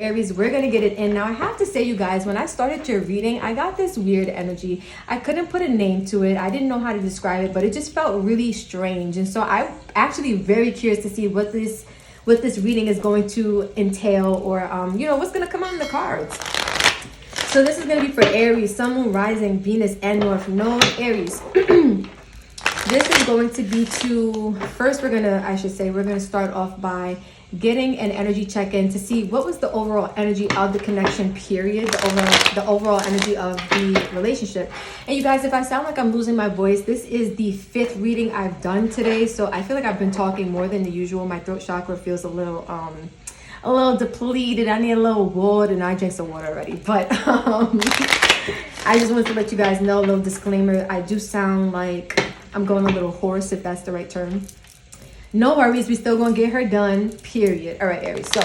Aries, we're gonna get it in. Now I have to say, you guys, when I started your reading, I got this weird energy. I couldn't put a name to it. I didn't know how to describe it, but it just felt really strange. And so I'm actually very curious to see what this reading is going to entail, or you know, what's gonna come out in the cards. So this is gonna be for Aries, Sun, Moon, Rising, Venus, and North Node. Aries. This is going to be to, first we're gonna start off by getting an energy check-in to see what was the overall energy of the connection, period, the overall energy of the relationship. And you guys, if I sound like I'm losing my voice, this is the 5th reading I've done today, so I feel like I've been talking more than the usual. My throat chakra feels a little depleted. I need a little water, and I drank some water already, but I just wanted to let you guys know, a little disclaimer, I do sound like I'm going a little hoarse, if that's the right term. No worries, we still gonna get her done, period. All right, Aries. So,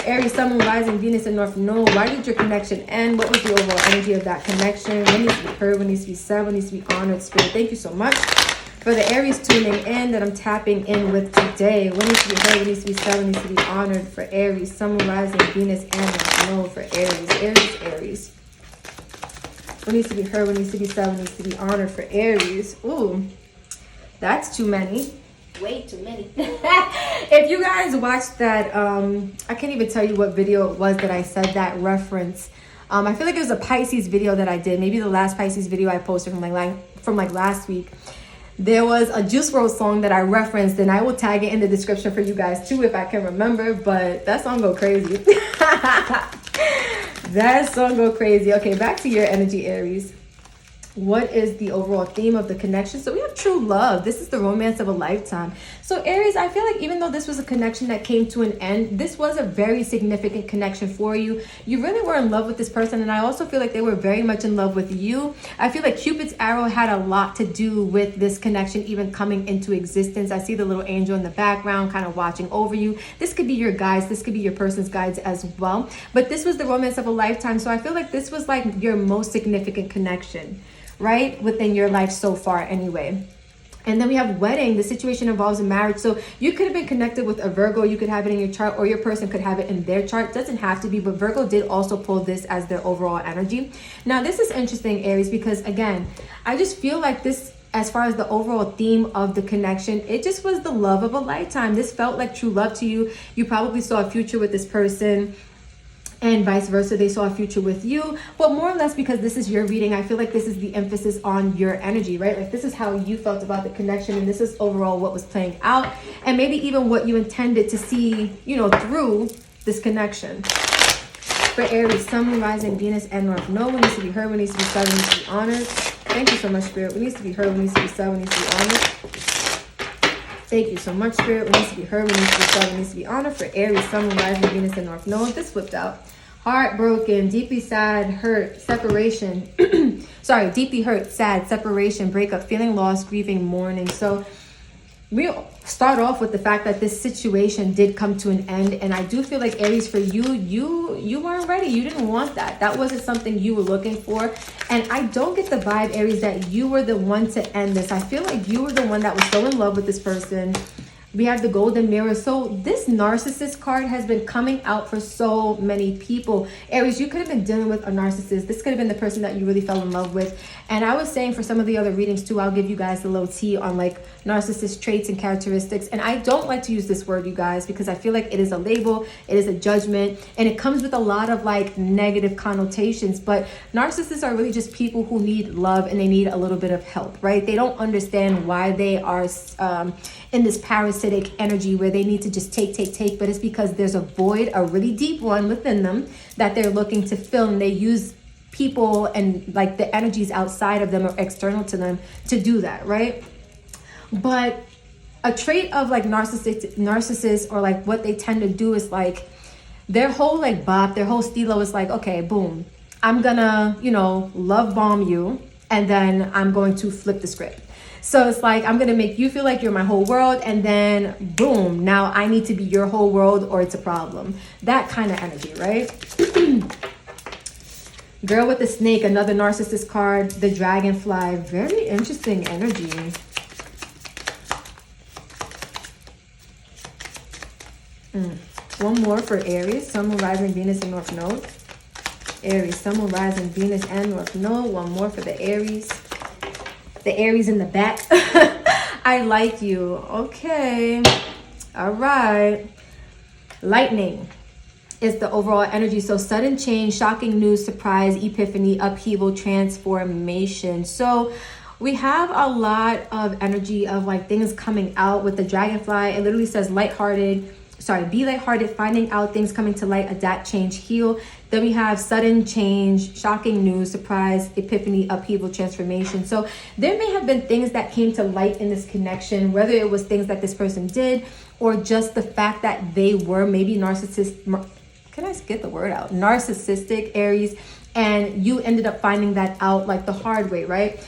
Aries, Sun, Moon, Rising, Venus, and North Node. Why did your connection end? What was the overall energy of that connection? What needs to be heard? What needs to be said? What needs to be honored? Spirit, thank you so much for the Aries tuning in that I'm tapping in with today. What needs to be heard? What needs to be said? What needs to be honored for Aries, Sun, Moon, Rising, Venus, and North Node for Aries. Aries. What needs to be heard? What needs to be said? What needs to be honored for Aries? Ooh, that's too many. Way too many. If you guys watched that, I can't even tell you what video it was that I said that reference. I feel like it was a Pisces video that I did. Maybe the last Pisces video I posted from last week. There was a Juice WRLD song that I referenced, and I will tag it in the description for you guys too if I can remember. But that song go crazy. That song go crazy. Okay, back to your energy, Aries. What is the overall theme of the connection? So we have true love. This is the romance of a lifetime. So Aries, I feel like even though this was a connection that came to an end, this was a very significant connection for you. You really were in love with this person, and I also feel like they were very much in love with you. I feel like Cupid's arrow had a lot to do with this connection even coming into existence. I see the little angel in the background kind of watching over you. This could be your guides. This could be your person's guides as well. But this was the romance of a lifetime. So I feel like this was like your most significant connection, right, within your life so far anyway. And then we have wedding. The situation involves a marriage. So you could have been connected with a Virgo. You could have it in your chart, or your person could have it in their chart. Doesn't have to be, but Virgo did also pull this as their overall energy. Now this is interesting, Aries, because again, I just feel like this, as far as the overall theme of the connection, it just was the love of a lifetime. This felt like true love to you. You probably saw a future with this person, and vice versa, they saw a future with you. But more or less, because this is your reading, I feel like this is the emphasis on your energy, right? Like this is how you felt about the connection, and this is overall what was playing out, and maybe even what you intended to see, you know, through this connection. For Aries, Sun, Moon, Rising, Venus, and North Node. What needs to be heard? What needs to be said? What needs to be honored? Thank you so much, Spirit. What needs to be heard? What needs to be said? What needs to be honored? Thank you so much, Spirit. What needs to be heard? What needs to be said? What needs to be honored? For Aries, Sun, Moon, Rising, Venus, and North Node. This flipped out. Heartbroken, deeply sad, hurt, separation. Sorry, deeply hurt, sad, separation, breakup, feeling lost, grieving, mourning. So we start off with the fact that this situation did come to an end, and I do feel like, Aries, for you weren't ready. You didn't want that. That wasn't something you were looking for. And I don't get the vibe, Aries, that you were the one to end this. I feel like you were the one that was so in love with this person. We have the golden mirror. So this narcissist card has been coming out for so many people. Aries, you could have been dealing with a narcissist. This could have been the person that you really fell in love with. And I was saying for some of the other readings too, I'll give you guys a little tea on like narcissist traits and characteristics. And I don't like to use this word, you guys, because I feel like it is a label, it is a judgment, and it comes with a lot of like negative connotations. But narcissists are really just people who need love, and they need a little bit of help, right? They don't understand why they are in this parasitic energy where they need to just take, but it's because there's a void, a really deep one within them that they're looking to fill, and they use people and like the energies outside of them or external to them to do that, right? But a trait of like narcissists, or like what they tend to do, is like their whole like bop, their whole stilo is like, okay, boom, I'm gonna, you know, love bomb you, and then I'm going to flip the script. So it's like, I'm going to make you feel like you're my whole world, and then boom, now I need to be your whole world or it's a problem. That kind of energy, right? Girl with the snake, another narcissist card, the dragonfly. Very interesting energy. One more for Aries, Sun, Moon, Rising, Venus, and North Node. Aries, Sun, Moon, Rising, Venus, and North Node. One more for the Aries. The Aries in the back. I like you. Okay. All right. Lightning is the overall energy. So sudden change, shocking news, surprise, epiphany, upheaval, transformation. So we have a lot of energy of like things coming out with the dragonfly. It literally says be lighthearted, finding out things coming to light, adapt, change, heal. Then we have sudden change, shocking news, surprise, epiphany, upheaval, transformation. So there may have been things that came to light in this connection, whether it was things that this person did or just the fact that they were maybe narcissistic, Aries, and you ended up finding that out like the hard way, right?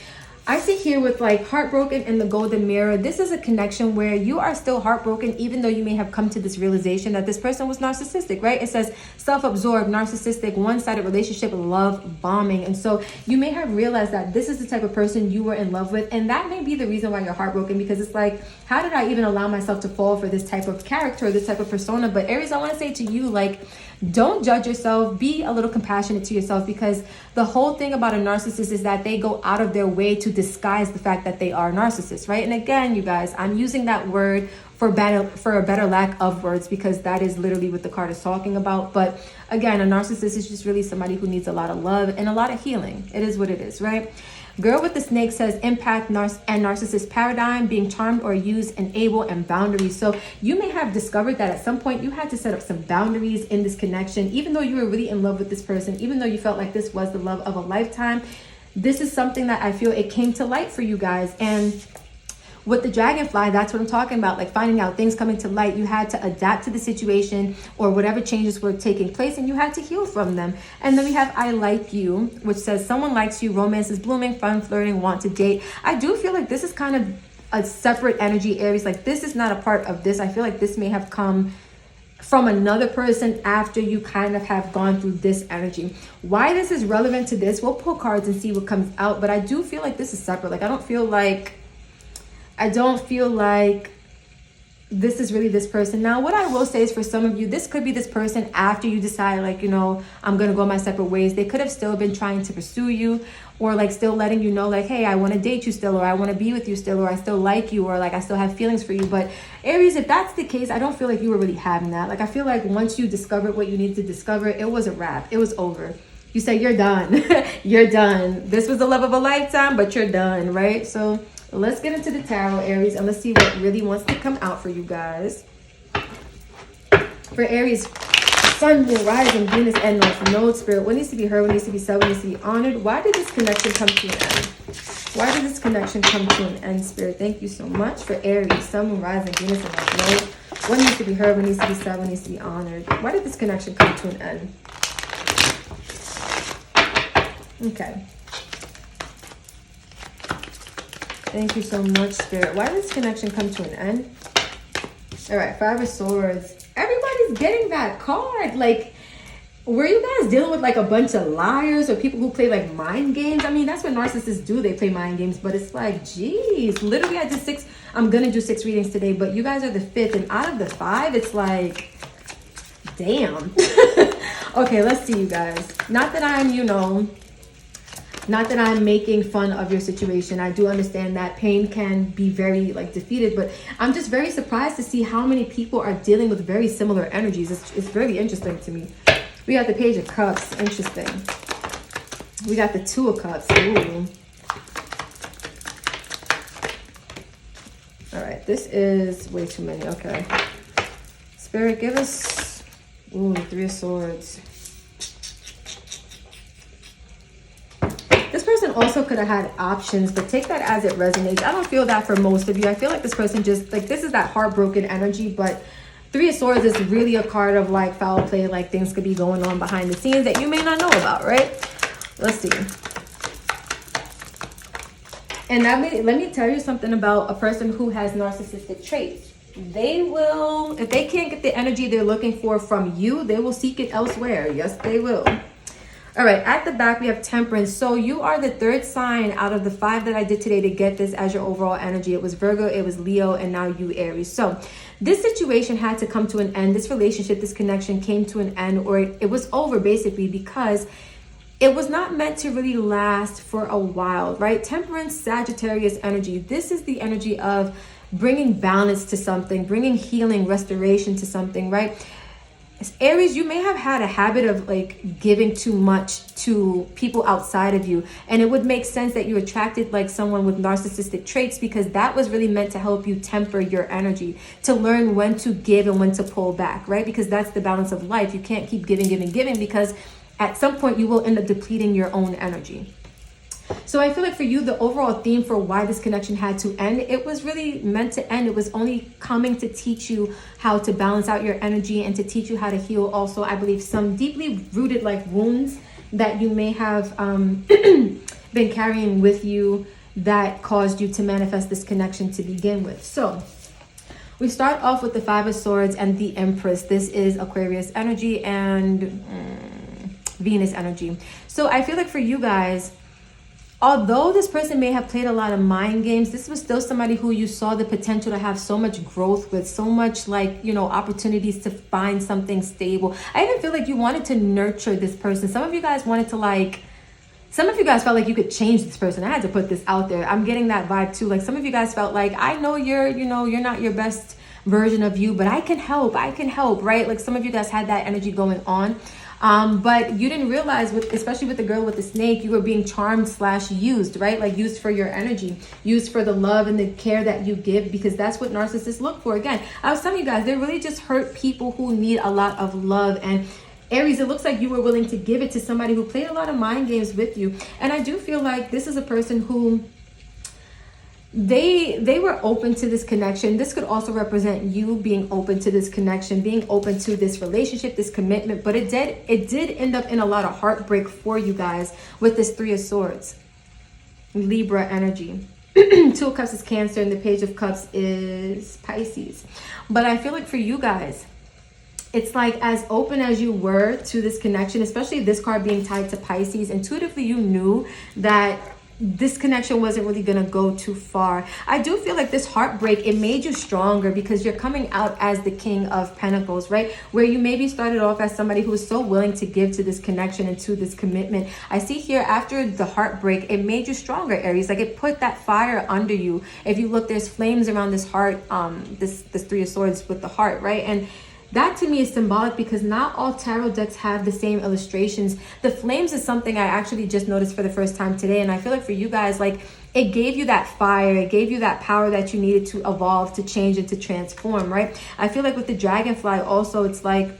I see here with like heartbroken in the golden mirror. This is a connection where you are still heartbroken, even though you may have come to this realization that this person was narcissistic, right? It says self-absorbed, narcissistic, one-sided relationship, love bombing. And so you may have realized that this is the type of person you were in love with. And that may be the reason why you're heartbroken, because it's like, how did I even allow myself to fall for this type of character, this type of persona? But Aries, I want to say to you, like, don't judge yourself. Be a little compassionate to yourself, because the whole thing about a narcissist is that they go out of their way to disguise the fact that they are narcissists, right? And again, you guys, I'm using that word for a better lack of words, because that is literally what the card is talking about. But again, a narcissist is just really somebody who needs a lot of love and a lot of healing. It is what it is, right? Girl with the snake says impact and narcissist paradigm, being charmed or used, enable, and boundaries. So you may have discovered that at some point you had to set up some boundaries in this connection, even though you were really in love with this person, even though you felt like this was the love of a lifetime. This is something that I feel it came to light for you guys. And with the dragonfly, that's what I'm talking about, like finding out things coming to light. You had to adapt to the situation or whatever changes were taking place, and you had to heal from them. And then we have I like you, which says someone likes you, romance is blooming, fun, flirting, want to date. I do feel like this is kind of a separate energy, Aries. Like this is not a part of this. I feel like this may have come from another person after you kind of have gone through this energy. Why this is relevant to this, we'll pull cards and see what comes out. But I do feel like this is separate. Like I don't feel like this is really this person. Now, what I will say is for some of you, this could be this person after you decide, like, you know, I'm going to go my separate ways. They could have still been trying to pursue you, or like still letting you know, like, hey, I want to date you still, or I want to be with you still, or I still like you, or like I still have feelings for you. But Aries, if that's the case, I don't feel like you were really having that. Like I feel like once you discovered what you needed to discover, it was a wrap. It was over. You say you're done. You're done. This was the love of a lifetime, but you're done, right? So let's get into the tarot, Aries, and let's see what really wants to come out for you guys. For Aries, Sun, Moon, Rising, Venus, and North Node. Spirit, what needs to be heard, what needs to be said, what needs to be honored? Why did this connection come to an end? Why did this connection come to an end, Spirit? Thank you so much. For Aries, Sun, Moon, Rising, Venus, and North Node. What needs to be heard, what needs to be said, what needs to be honored? Why did this connection come to an end? Okay. Thank you so much, Spirit. Why did this connection come to an end? All right, Five of Swords. Everybody's getting that card. Like, were you guys dealing with like a bunch of liars or people who play like mind games? I mean, that's what narcissists do. They play mind games, but it's like, geez, literally I did 6. I'm going to do 6 readings today, but you guys are the 5th, and out of the 5, it's like, damn. Okay, let's see, you guys. Not that I'm making fun of your situation. I do understand that pain can be very like defeated, but I'm just very surprised to see how many people are dealing with very similar energies. It's very interesting to me. We got the Page of Cups. Interesting. We got the Two of Cups. Ooh. All right, this is way too many. Okay. Spirit, give us, ooh, 3 of Swords. This person also could have had options, but take that as it resonates. I don't feel that for most of you. I feel like this person just, like, this is that heartbroken energy, but 3 of Swords is really a card of, like, foul play, like, things could be going on behind the scenes that you may not know about, right? Let's see. And let me tell you something about a person who has narcissistic traits. They will, if they can't get the energy they're looking for from you, they will seek it elsewhere. Yes, they will. All right, at the back, we have Temperance. So you are the third sign out of the 5 that I did today to get this as your overall energy. It was Virgo, it was Leo, and now you, Aries. So this situation had to come to an end. This relationship, this connection came to an end, or it was over basically, because it was not meant to really last for a while, right? Temperance, Sagittarius energy. This is the energy of bringing balance to something, bringing healing, restoration to something, right? Aries, you may have had a habit of like giving too much to people outside of you, and it would make sense that you attracted like someone with narcissistic traits, because that was really meant to help you temper your energy, to learn when to give and when to pull back, right? Because that's the balance of life. You can't keep giving, because at some point you will end up depleting your own energy. So I feel like for you, the overall theme for why this connection had to end, it was really meant to end. It was only coming to teach you how to balance out your energy and to teach you how to heal. Also, I believe some deeply rooted like wounds that you may have been carrying with you that caused you to manifest this connection to begin with. So we start off with the 5 of Swords and the Empress. This is Aquarius energy and Venus energy. So I feel like for you guys, although this person may have played a lot of mind games, this was still somebody who you saw the potential to have so much growth with, so much like, you know, opportunities to find something stable. I even feel like you wanted to nurture this person. Some of you guys wanted to like, some of you guys felt like you could change this person. I had to put this out there. I'm getting that vibe too. Like some of you guys felt like, I know you're not your best version of you, but I can help, right? Like some of you guys had that energy going on. But you didn't realize, especially with the girl with the snake, you were being charmed / used, right? Like used for your energy, used for the love and the care that you give, because that's what narcissists look for. Again, I was telling you guys, they really just hurt people who need a lot of love. And Aries, it looks like you were willing to give it to somebody who played a lot of mind games with you. And I do feel like this is a person who they were open to this connection. This could also represent you being open to this connection, being open to this relationship, this commitment, but it did end up in a lot of heartbreak for you guys with this 3 of Swords, Libra energy. 2 of Cups is Cancer, and the Page of Cups is Pisces. But I feel like for you guys, it's like as open as you were to this connection, especially this card being tied to Pisces, intuitively you knew that this connection wasn't really gonna go too far. I do feel like this heartbreak, it made you stronger, because you're coming out as the King of Pentacles, right? Where you maybe started off as somebody who was so willing to give to this connection and to this commitment. I see here after the heartbreak, it made you stronger, Aries. Like it put that fire under you. If you look, there's flames around this heart, this 3 of Swords with the heart, right? And that to me is symbolic, because not all tarot decks have the same illustrations. The flames is something I actually just noticed for the first time today. And I feel like for you guys, like it gave you that fire. It gave you that power that you needed to evolve, to change, and to transform, right? I feel like with the dragonfly also, it's like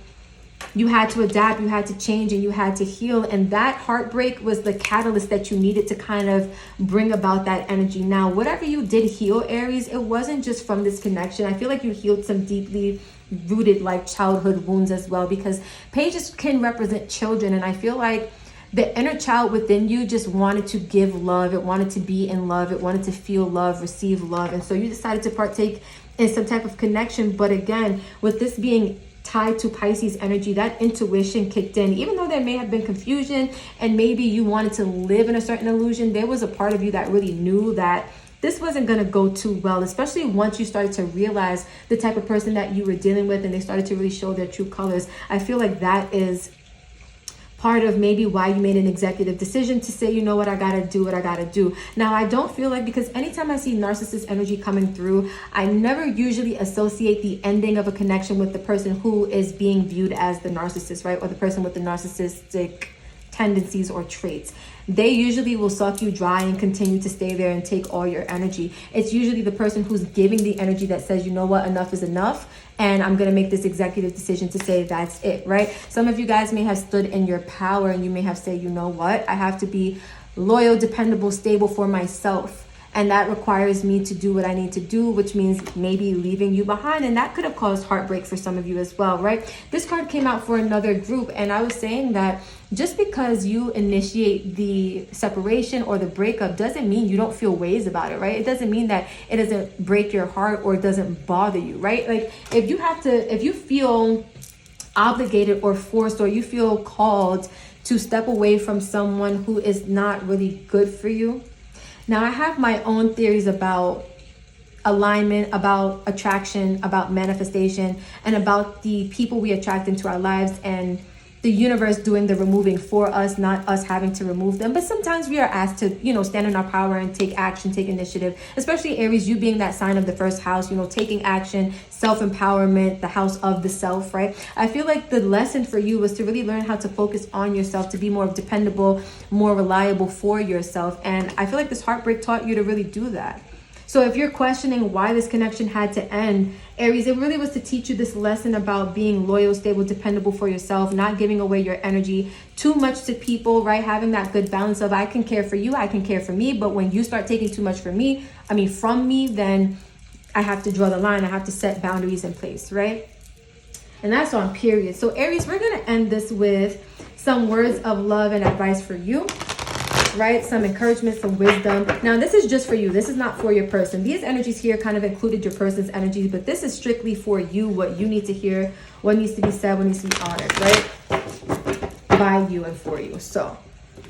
you had to adapt, you had to change, and you had to heal. And that heartbreak was the catalyst that you needed to kind of bring about that energy. Now, whatever you did heal, Aries, it wasn't just from this connection. I feel like you healed some deeply rooted like childhood wounds as well, because pages can represent children. And I feel like the inner child within you just wanted to give love. It wanted to be in love. It wanted to feel love, receive love. And so you decided to partake in some type of connection. But again, with this being tied to Pisces energy, that intuition kicked in. Even though there may have been confusion and maybe you wanted to live in a certain illusion, there was a part of you that really knew that this wasn't going to go too well, especially once you started to realize the type of person that you were dealing with and they started to really show their true colors. I feel like that is part of maybe why you made an executive decision to say, you know what, I gotta do what I gotta do. Now, I don't feel like, because anytime I see narcissist energy coming through, I never usually associate the ending of a connection with the person who is being viewed as the narcissist, right? Or the person with the narcissistic tendencies or traits. They usually will suck you dry and continue to stay there and take all your energy. It's usually the person who's giving the energy that says, you know what, enough is enough, and I'm going to make this executive decision to say that's it, right? Some of you guys may have stood in your power and you may have said, you know what, I have to be loyal, dependable, stable for myself. And that requires me to do what I need to do, which means maybe leaving you behind. And that could have caused heartbreak for some of you as well, right? This card came out for another group. And I was saying that just because you initiate the separation or the breakup doesn't mean you don't feel ways about it, right? It doesn't mean that it doesn't break your heart or it doesn't bother you, right? Like if you feel obligated or forced, or you feel called to step away from someone who is not really good for you. Now, I have my own theories about alignment, about attraction, about manifestation, and about the people we attract into our lives, and the universe doing the removing for us, not us having to remove them. But sometimes we are asked to, stand in our power and take action, take initiative, especially Aries, you being that sign of the first house, taking action, self-empowerment, the house of the self, right? I feel like the lesson for you was to really learn how to focus on yourself, to be more dependable, more reliable for yourself. And I feel like this heartbreak taught you to really do that. So if you're questioning why this connection had to end, Aries, it really was to teach you this lesson about being loyal, stable, dependable for yourself, not giving away your energy too much to people, right? Having that good balance of I can care for you, I can care for me, but when you start taking too much from me, then I have to draw the line. I have to set boundaries in place, right? And that's on period. So Aries, we're going to end this with some words of love and advice for you. Right? Some encouragement, some wisdom. Now, this is just for you. This is not for your person. These energies here kind of included your person's energies, but this is strictly for you, what you need to hear, what needs to be said, what needs to be honored, right? By you and for you. So,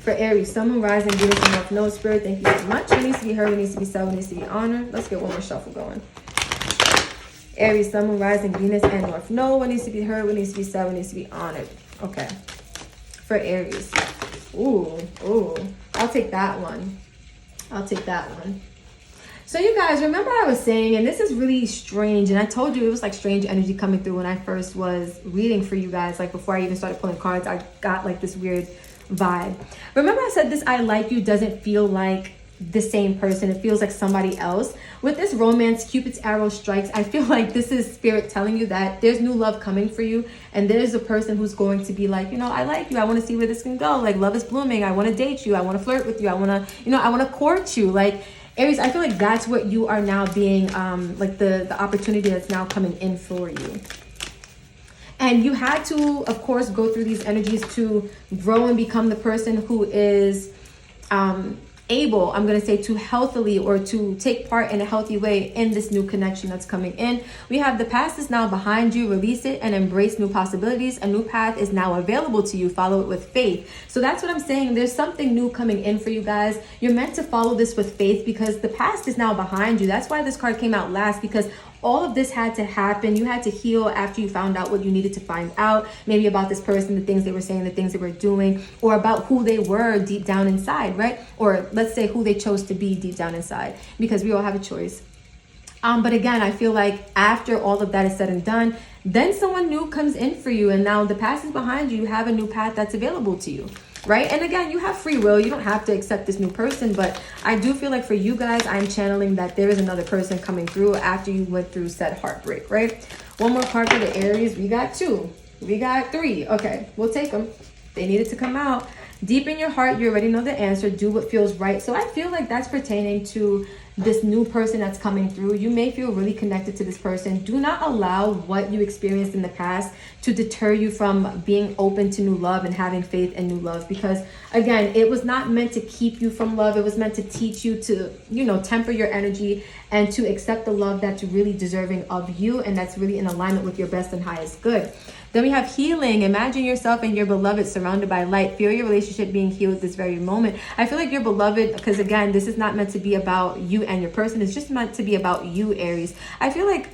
for Aries, Sun, Moon, Rising, Venus, and North Node, Spirit, thank you so much. What needs to be heard, what needs to be said, what needs to be honored. Let's get one more shuffle going. Aries, Sun, Moon, Rising, Venus, and North Node, what needs to be heard, what needs to be said, what needs to be honored. Okay. For Aries. Ooh. I'll take that one. So you guys, remember I was saying, and this is really strange, and I told you it was like strange energy coming through when I first was reading for you guys, like before I even started pulling cards, I got like this weird vibe. Remember I said this I like you doesn't feel like the same person, it feels like somebody else. With this romance, Cupid's arrow strikes, I feel like this is spirit telling you that there's new love coming for you, and there's a person who's going to be like, I like you, I want to see where this can go, like love is blooming, I want to date you, I want to flirt with you, I want to, I want to court you. Like Aries, I feel like that's what you are now being, like the opportunity that's now coming in for you. And you had to, of course, go through these energies to grow and become the person who is able, I'm going to say, to healthily or to take part in a healthy way in this new connection that's coming in. We have the past is now behind you. Release it and embrace new possibilities. A new path is now available to you. Follow it with faith. So that's what I'm saying. There's something new coming in for you guys. You're meant to follow this with faith because the past is now behind you. That's why this card came out last, because all of this had to happen. You had to heal after you found out what you needed to find out, maybe about this person, the things they were saying, the things they were doing, or about who they were deep down inside, right? Or let's say who they chose to be deep down inside, because we all have a choice. But again, I feel like after all of that is said and done, then someone new comes in for you, and now the past is behind you. You have a new path that's available to you. Right? And again, you have free will. You don't have to accept this new person, but I do feel like for you guys, I'm channeling that there is another person coming through after you went through said heartbreak, right? One more card for the Aries. We got 2. We got 3. Okay, we'll take them. They needed to come out. Deep in your heart, you already know the answer. Do what feels right. So I feel like that's pertaining to this new person that's coming through. You may feel really connected to this person. Do not allow what you experienced in the past to deter you from being open to new love and having faith in new love, because again, it was not meant to keep you from love. It was meant to teach you to, temper your energy and to accept the love that's really deserving of you and that's really in alignment with your best and highest good. Then we have healing. Imagine yourself and your beloved surrounded by light. Feel your relationship being healed this very moment. I feel like your beloved, because again, this is not meant to be about you and your person. It's just meant to be about you, Aries. I feel like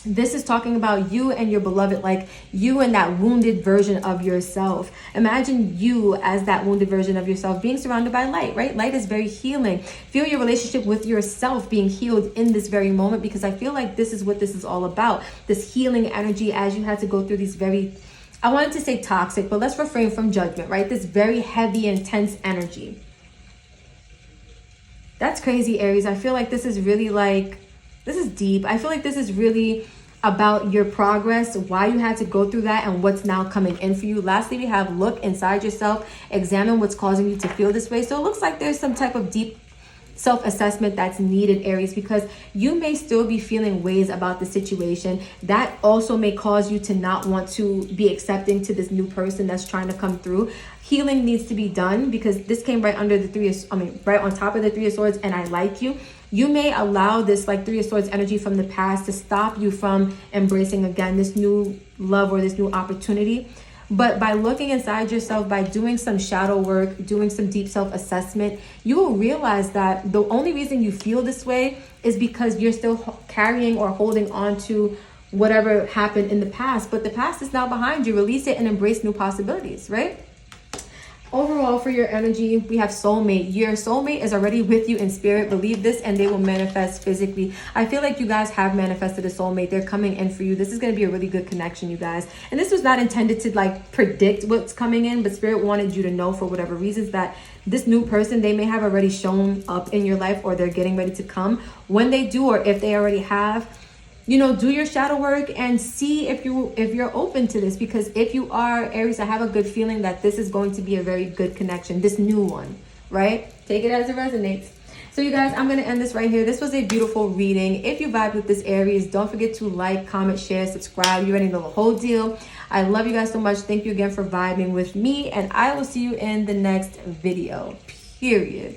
this is talking about you and your beloved, like you and that wounded version of yourself. Imagine you as that wounded version of yourself being surrounded by light, right? Light is very healing. Feel your relationship with yourself being healed in this very moment, because I feel like this is what this is all about. This healing energy as you had to go through these very, I wanted to say toxic, but let's refrain from judgment, right? This very heavy, intense energy. That's crazy, Aries. I feel like this is really this is deep. I feel like this is really about your progress, why you had to go through that, and what's now coming in for you. Lastly, we have look inside yourself, examine what's causing you to feel this way. So it looks like there's some type of deep self-assessment that's needed, Aries, because you may still be feeling ways about the situation. That also may cause you to not want to be accepting to this new person that's trying to come through. Healing needs to be done, because this came right under the right on top of the 3 of Swords, and I like you. You may allow this like Three of Swords energy from the past to stop you from embracing again this new love or this new opportunity. But by looking inside yourself, by doing some shadow work, doing some deep self-assessment, you will realize that the only reason you feel this way is because you're still carrying or holding on to whatever happened in the past. But the past is now behind you. Release it and embrace new possibilities, right? Overall, for your energy, we have soulmate. Your soulmate is already with you in spirit. Believe this and they will manifest physically. I feel like you guys have manifested a soulmate. They're coming in for you. This is going to be a really good connection, you guys. And this was not intended to like predict what's coming in, but spirit wanted you to know for whatever reasons that this new person, they may have already shown up in your life, or they're getting ready to come. When they do, or if they already have, you know, do your shadow work and see if you're open to this. Because if you are, Aries, I have a good feeling that this is going to be a very good connection, this new one, right? Take it as it resonates. So you guys, I'm going to end this right here. This was a beautiful reading. If you vibe with this Aries, don't forget to like, comment, share, subscribe. You already know the whole deal. I love you guys so much. Thank you again for vibing with me, and I will see you in the next video, period.